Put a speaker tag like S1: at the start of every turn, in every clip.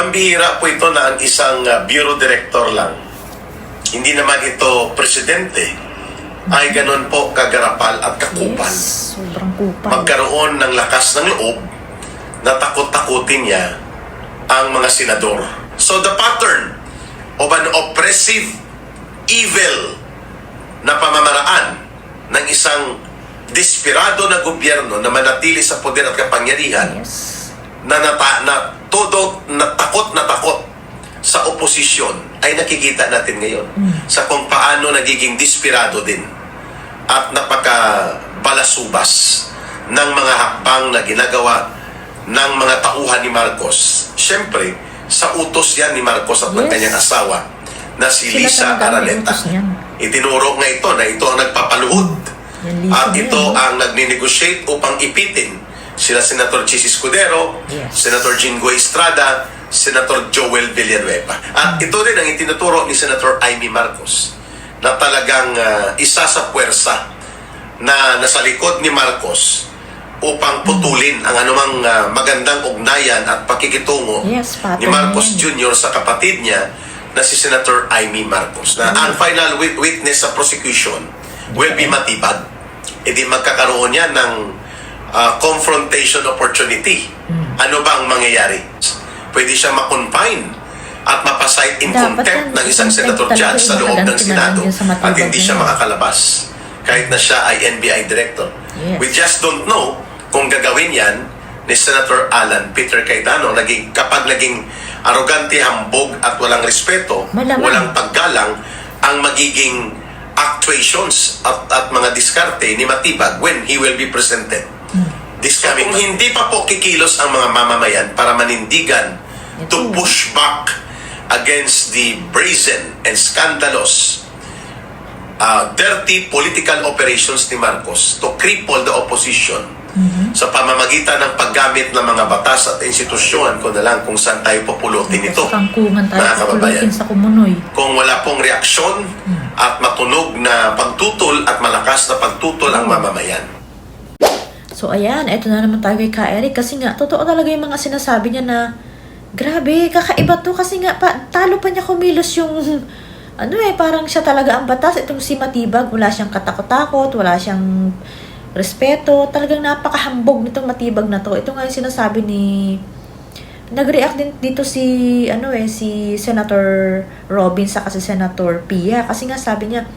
S1: Pambihira po ito na ang isang bureau director lang, hindi naman ito presidente, ay ganun po kagarapal at kakupal.
S2: Yes, sobrang kupal.
S1: Magkaroon ng lakas ng loob na takot-takutin niya ang mga senador. So the pattern of an oppressive, evil na pamamaraan ng isang desperado na gobyerno na manatili sa poder at kapangyarihan,
S2: Yes.
S1: na takot sa oposisyon ay nakikita natin ngayon sa kung paano nagiging desperado din at napakabalasubas ng mga hakbang na ginagawa ng mga tauhan ni Marcos. Siyempre, sa utos yan ni Marcos at ng
S2: Yes.
S1: kanyang asawa na si
S2: Sila
S1: Lisa
S2: talaga ang
S1: Araneta.
S2: utos niyan.
S1: Itinuro nga ito na ito ang nagpapaluhod
S2: Yan, Lisa
S1: at
S2: na
S1: ito
S2: yan, no?
S1: ang nagni-negotiate upang ipitin sila Senator Chis Escudero,
S2: Yes.
S1: Senator Jinggoy Estrada, Senator Joel Villanueva. At ito rin ang itinuturo ni Senator Amy Marcos na talagang isa sa puwersa na nasa likod ni Marcos upang putulin ang anumang magandang ugnayan at pakikitungo
S2: Yes,
S1: ni Marcos Jr. sa kapatid niya na si Senator Amy Marcos. Na ang final witness sa prosecution will be matibag. E di magkakaroon niya ng confrontation opportunity. Ano ba ang mangyayari? Pwede siya ma-confine at mapasight in
S2: Dapat
S1: contempt
S2: yan,
S1: ng isang
S2: contempt
S1: senator
S2: talaga
S1: judge sa
S2: yung
S1: loob ng
S2: makaganti na
S1: Senado
S2: lang yun sa matibag
S1: at hindi siya
S2: na yun.
S1: makakalabas kahit na siya ay NBI director.
S2: Yes.
S1: We just don't know kung gagawin yan ni Senator Alan Peter Cayetano kapag naging arrogante, hambog at walang respeto,
S2: Malamang.
S1: walang paggalang ang magiging actuations at mga diskarte ni Matibag when he will be presented. This coming. Kung hindi pa po kikilos ang mga mamamayan para manindigan to push back against the brazen and scandalous dirty political operations ni Marcos to cripple the opposition sa pamamagitan ng paggamit ng mga batas at institusyon ko na lang kung saan tayo populutin ito.
S2: Sa kangkungan tayo
S1: mga kababayan.
S2: kapulutin sa kumunoy.
S1: Kung wala pong reaksyon at matunog na pagtutol at malakas na pagtutol ang mamamayan.
S2: So ayan, eto na naman tayo kay Ka Eric kasi nga, totoo talaga yung mga sinasabi niya na grabe, kakaiba to kasi nga, talo pa niya kumilos yung parang siya talaga ang batas. Itong si Matibag, wala siyang katakot-takot, wala siyang respeto, talagang napakahambog nitong Matibag na to. Ito nga yung sinasabi ni nag-react din dito si si Senator Robin sa kasi Senator Pia kasi nga sabi niya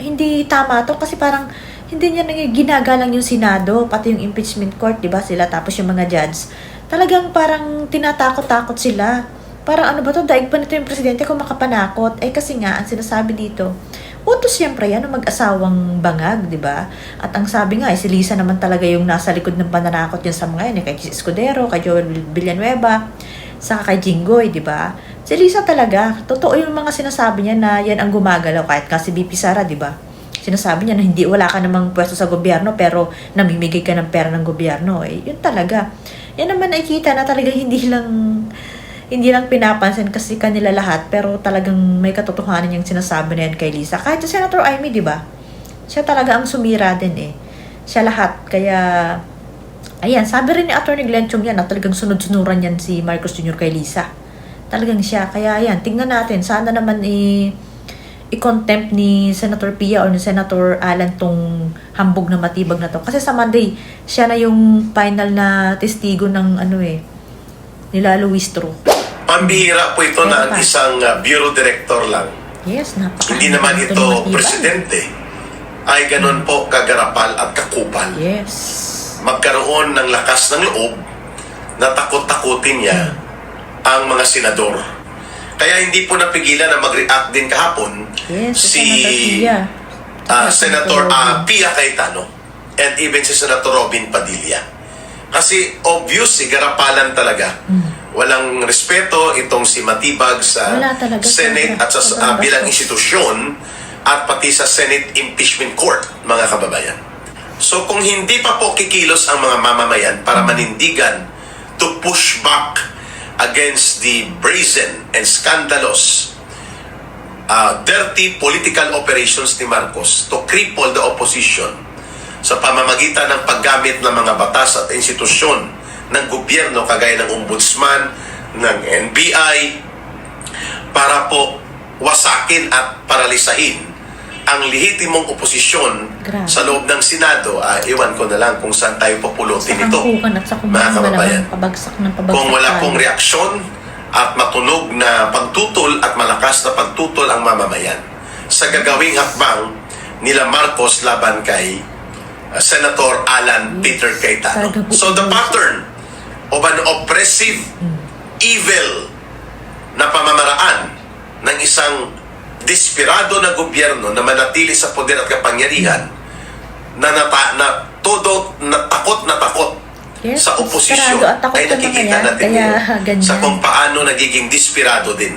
S2: hindi tama to kasi parang hindi niya ginagalang yung Senado, pati yung impeachment court, di ba sila, tapos yung mga judge. Talagang parang tinatakot-takot sila. Parang ano ba to, daig pa nito yung presidente kung makapanakot. Kasi nga, ang sinasabi dito, utos siyempre yan, mag-asawang bangag, di ba? At ang sabi nga, si Lisa naman talaga yung nasa likod ng pananakot yan sa mga yan, kay Chis Escudero, kay Joel Villanueva, saka kay Jinggoy, di ba? Si Lisa talaga, totoo yung mga sinasabi niya na yan ang gumagalaw, kahit kasi BP Sara, di ba? Sinasabi niya na hindi, wala ka namang pwesto sa gobyerno pero namimigay ka ng pera ng gobyerno. Yun talaga. Yan naman nakikita na talagang hindi lang pinapansin kasi kanila lahat pero talagang may katotohanan yung sinasabi na yan kay Lisa. Kahit si Senator Amy, di ba? Siya talaga ang sumira din Siya lahat. Kaya, ayan, sabi rin ni Atty. Glenn Chong yan na talagang sunod-sunuran yan si Marcos Jr. kay Lisa. Talagang siya. Kaya, ayan, tingnan natin. Sana naman i-contempt ni Senator Pia o ni Senator Alan tong hambog na Matibag na to. Kasi sa Monday, siya na yung final na testigo ng nila Luis Tru.
S1: Pambihira po ito na ang isang bureau director lang,
S2: Yes,
S1: hindi naman ito presidente, ay ganun po kagarapal at kakupal.
S2: Yes.
S1: Magkaroon ng lakas ng loob na takot-takutin niya ang mga senador. Kaya hindi po napigilan na mag-react din kahapon si Senator Pia Cayetano and even si Senator Robin Padilla. Kasi obvious, garapalan talaga. Walang respeto itong si Matibag sa Senate at sa bilang institusyon at pati sa Senate Impeachment Court, mga kababayan. So kung hindi pa po kikilos ang mga mamamayan para manindigan to push back against the brazen and scandalous dirty political operations ni Marcos to cripple the opposition sa pamamagitan ng paggamit ng mga batas at institusyon ng gobyerno kagaya ng ombudsman ng NBI para po wasakin at paralisahin ang lehitimong oposisyon
S2: Grabe.
S1: sa loob ng Senado. Iwan ko na lang kung saan tayo pupulutin
S2: Sa
S1: ito,
S2: kangkukan at sa
S1: mga
S2: kumain
S1: kababayan.
S2: pabagsak ng pabagsak.
S1: Kung wala
S2: tayo.
S1: pong reaksyon at matunog na pagtutol at malakas na pagtutol ang mamamayan sa gagawing hakbang nila Marcos laban kay Senator Alan Peter Cayetano.
S2: Talaga po.
S1: So the pattern of an oppressive, evil na pamamaraan ng isang desperado na gobyerno na manatili sa poder at kapangyarihan na takot na takot
S2: Yes,
S1: sa oposisyon
S2: desperado at takot
S1: ay
S2: na
S1: nakikita
S2: mga yan.
S1: natin
S2: Kaya
S1: ngayon
S2: ganyan.
S1: sa kung paano nagiging desperado din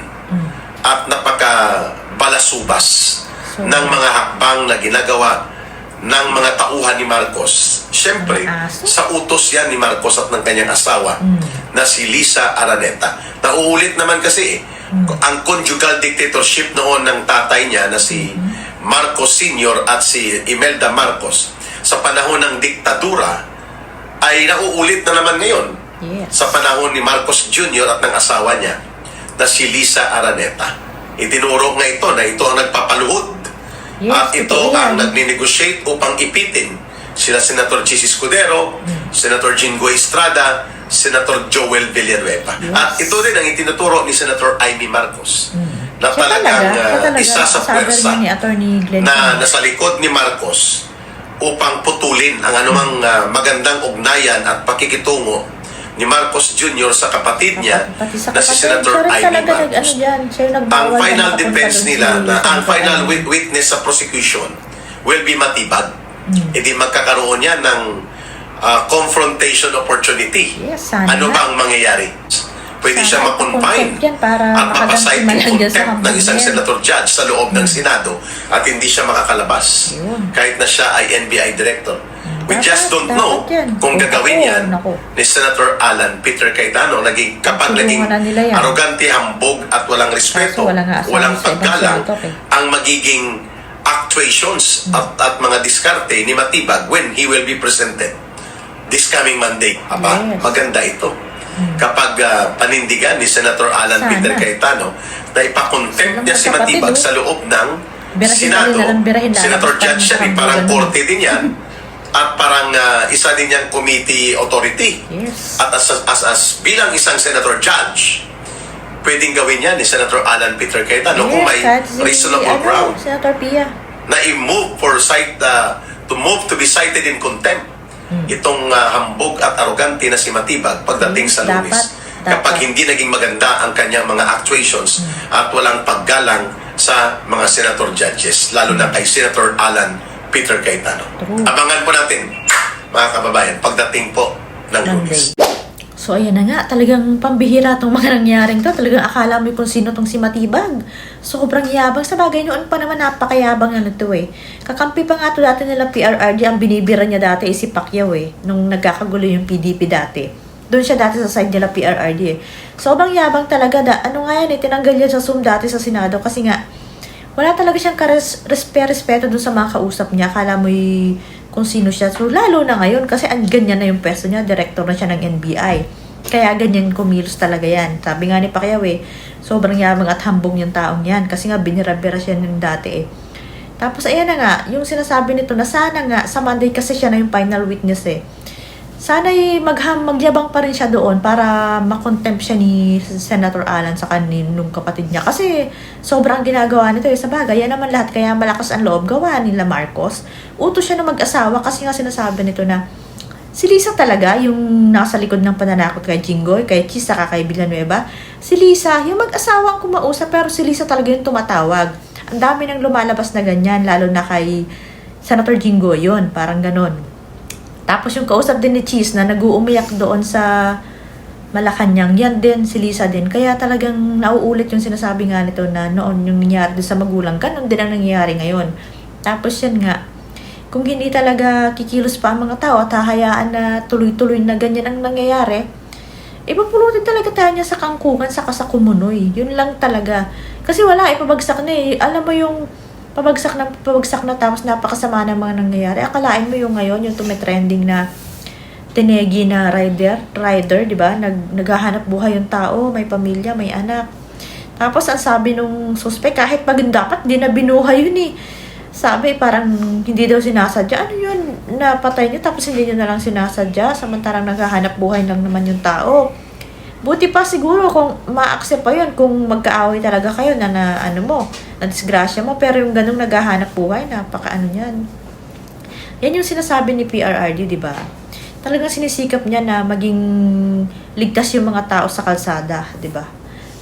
S1: at napaka-balasubas
S2: So,
S1: ng mga hakbang na ginagawa ng mga tauhan ni Marcos. Siyempre,
S2: Mga aso?
S1: sa utos yan ni Marcos at ng kanyang asawa na si Lisa Araneta. Nauulit naman kasi ang conjugal dictatorship noon ng tatay niya na si Marcos Sr. at si Imelda Marcos sa panahon ng diktadura ay nauulit na naman ngayon
S2: Yes.
S1: sa panahon ni Marcos Jr. at ng asawa niya na si Lisa Araneta. Itinuro nga ito na ito ang nagpapaluhod
S2: Yes,
S1: at ito
S2: totoo
S1: ang
S2: yan.
S1: nagni-negotiate upang ipitin sila Senator Chis Escudero, Senator Jinggoy Estrada, Senator Joel Villanueva.
S2: Yes.
S1: At ito din ang itinuturo ni Senator Amy Marcos na
S2: Siya
S1: talagang
S2: siya talaga,
S1: isa sa
S2: sabi
S1: pwersa
S2: rin ni Attorney Glenn
S1: na
S2: Summer.
S1: nasa likod ni Marcos upang putulin ang anumang magandang ugnayan at pakikitungo ni Marcos Jr. sa kapatid niya
S2: Pati sa
S1: na si
S2: kapatid.
S1: Senator
S2: Siya rin
S1: Amy
S2: talaga
S1: Marcos.
S2: nag-ano dyan. Siya yung
S1: Ang
S2: nagbawal na
S1: final
S2: makapunta
S1: defense
S2: doon
S1: nila
S2: si
S1: na ang
S2: Senator
S1: final
S2: Amy.
S1: witness sa prosecution will be matibag. Hindi magkakaroon yan ng confrontation opportunity.
S2: Yes, sana
S1: Ano
S2: nga.
S1: ba ang mangyayari? Pwede
S2: Sana
S1: siya makonfine
S2: ipakontempt yan para
S1: at mapasite
S2: makaganti man
S1: in
S2: lang dyan sa
S1: contempt ng isang
S2: hambog yan.
S1: senator judge sa loob ng Senado at hindi siya makakalabas
S2: Yun.
S1: kahit na siya ay NBI director. We
S2: Dapat,
S1: just don't
S2: dapat
S1: know
S2: yan.
S1: kung gagawin
S2: Naku,
S1: yan
S2: naku.
S1: ni Senator Alan Peter Cayetano kapag
S2: Tulungan
S1: naging
S2: na nila yan.
S1: arrogante, hambog at walang respeto,
S2: Kaso wala nga asawa
S1: walang
S2: sa ibang
S1: paggalang
S2: senator
S1: ang magiging actuations at mga diskarte ni Matibag when he will be presented this coming Monday. Aba,
S2: Yes.
S1: maganda ito. Kapag panindigan ni Senator Alan
S2: Sana.
S1: Peter Cayetano na ipakontempt
S2: Sana
S1: niya si
S2: magkapatid,
S1: Matibag
S2: oh.
S1: sa loob ng
S2: Birahin
S1: Senado.
S2: na lang, birahin na lang.
S1: Senator Judge siya,
S2: Parang
S1: parang
S2: ganun.
S1: korte din yan. At parang isa din niyang committee authority.
S2: Yes.
S1: At as bilang isang Senator Judge, pwedeng gawin yan ni Senator Alan Peter Cayetano kung may
S2: kahit si,
S1: reasonable ground
S2: Senator Pia.
S1: na i-move for to be cited in contempt itong hambog at arrogante na si Matibag pagdating sa
S2: Dapat,
S1: Lunes.
S2: dapat.
S1: Kapag hindi naging maganda ang kanyang mga actuations at walang paggalang sa mga senator judges, lalo na kay Senator Alan Peter Cayetano.
S2: True.
S1: Abangan po natin, mga kababayan, pagdating po ng Lunes.
S2: Monday. So, ayan na nga. Talagang pambihira tong mga nangyaring to. Talagang akala mo kung sino tong si Matibag. Sobrang yabang. Sa bagay noon pa naman napakayabang na to eh. Kakampi pa nga to dati nila PRRD. Ang binibira niya dati is si Pacquiao eh. Nung nagkakagulo yung PDP dati. Doon siya dati sa side nila PRRD eh. Sobrang yabang talaga. Ano nga yan eh. Tinanggal niya sa Zoom dati sa Senado. Kasi nga, wala talaga siyang respeto dun sa mga kausap niya. Akala mo kung sino siya. So, lalo na ngayon, kasi ang ganyan na yung pwesto niya, director na siya ng NBI. Kaya ganyan kumilos talaga yan. Sabi nga ni Pacquiao eh, sobrang yabang at hambong yung taong yan. Kasi nga, binira-bira siya ng dati eh. Tapos, ayan na nga, yung sinasabi nito na sana nga, sa Monday kasi siya na yung final witness eh. Sana magyabang pa rin siya doon para makontempt siya ni Senator Alan sa kaninong kapatid niya. Kasi sobrang ginagawa nito eh. Sa bagay, yan naman lahat. Kaya malakas ang loob gawa nila Marcos. Utos siya na mag-asawa kasi nga sinasabi nito na si Lisa talaga, yung nasa likod ng pananakot kay Jinggoy, kay Chis, saka kay Villanueva. Si Lisa, yung mag-asawa ang kumausap, pero si Lisa talaga yung tumatawag. Ang dami nang lumalabas na ganyan, lalo na kay Senator Jinggoy yun. Parang ganon. Tapos yung kausap din ni Cheese na nag-uumiyak doon sa Malacanang, yan din, si Lisa din. Kaya talagang nauulit yung sinasabi nga nito na noon yung nangyari doon sa magulang ka, noon din ang nangyayari ngayon. Tapos yan nga, kung hindi talaga kikilos pa ang mga tao at hahayaan na tuloy-tuloy na ganyan ang nangyayari, ipapulutin talaga tayo niya sa kangkungan saka sa kumunoy. Yun lang talaga. Kasi wala, ipabagsak na eh. Alam mo yung pabagsak na tapos napakasama ng mga nangyayari. Akalain mo yung ngayon, yung tumitrending na tinegi na rider, di ba? Naghahanap buhay yung tao, may pamilya, may anak. Tapos ang sabi nung suspect, kahit pag dapat di na binuhay yun eh. Sabi parang hindi daw sinasadya. Ano yun? Napatay niyo tapos hindi niyo na lang sinasadya. Samantarang naghahanap buhay lang naman yung tao. Buti pa siguro kung ma-accept pa yun kung magkaaway talaga kayo na disgrasya mo. Pero yung ganung naghahanap buhay, napaka-ano yan. Yan yung sinasabi ni PRRD, di ba? Talagang sinisikap niya na maging ligtas yung mga tao sa kalsada, di ba?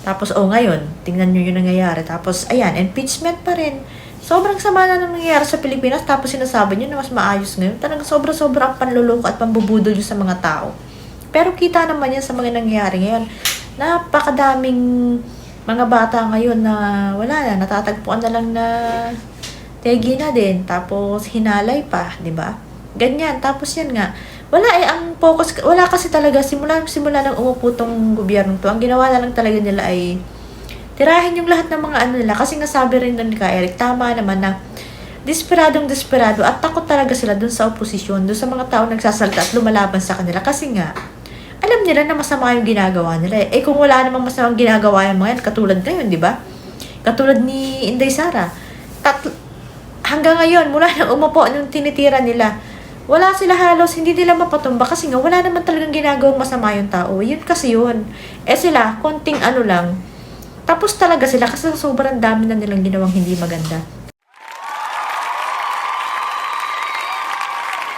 S2: Tapos, ngayon, tingnan nyo yung nangyayari. Tapos, ayan, impeachment pa rin. Sobrang sama na nangyayari sa Pilipinas. Tapos, sinasabi nyo na mas maayos ngayon. Talagang sobra-sobra ang panluloko at pambubudol nyo sa mga tao. Pero kita naman yan sa mga nangyayari ngayon. Napakadaming mga bata ngayon na wala na. Natatagpuan na lang na tegi na din. Tapos, hinalay pa, di ba? Ganyan. Tapos, yan nga. Wala ang focus, wala kasi talaga, simula nang umupo tong gobyerno to, ang ginawa na lang talaga nila ay tirahin yung lahat ng mga nila. Kasi nga sabi rin doon ka Eric, tama naman na desperado at takot talaga sila doon sa oposisyon, doon sa mga tao nagsasalta at lumalaban sa kanila. Kasi nga, alam nila na masama yung ginagawa nila. Kung wala namang masamang ginagawa yung mga yan, katulad ngayon, di ba? Katulad ni Inday Sara. Hanggang ngayon, mula nang umupo nung tinitira nila, wala sila halos, hindi nila mapatumba kasi nga wala naman talagang ginagawang masama yung tao. Yun kasi yun. Sila, konting lang. Tapos talaga sila kasi sobrang dami na nilang ginawang hindi maganda.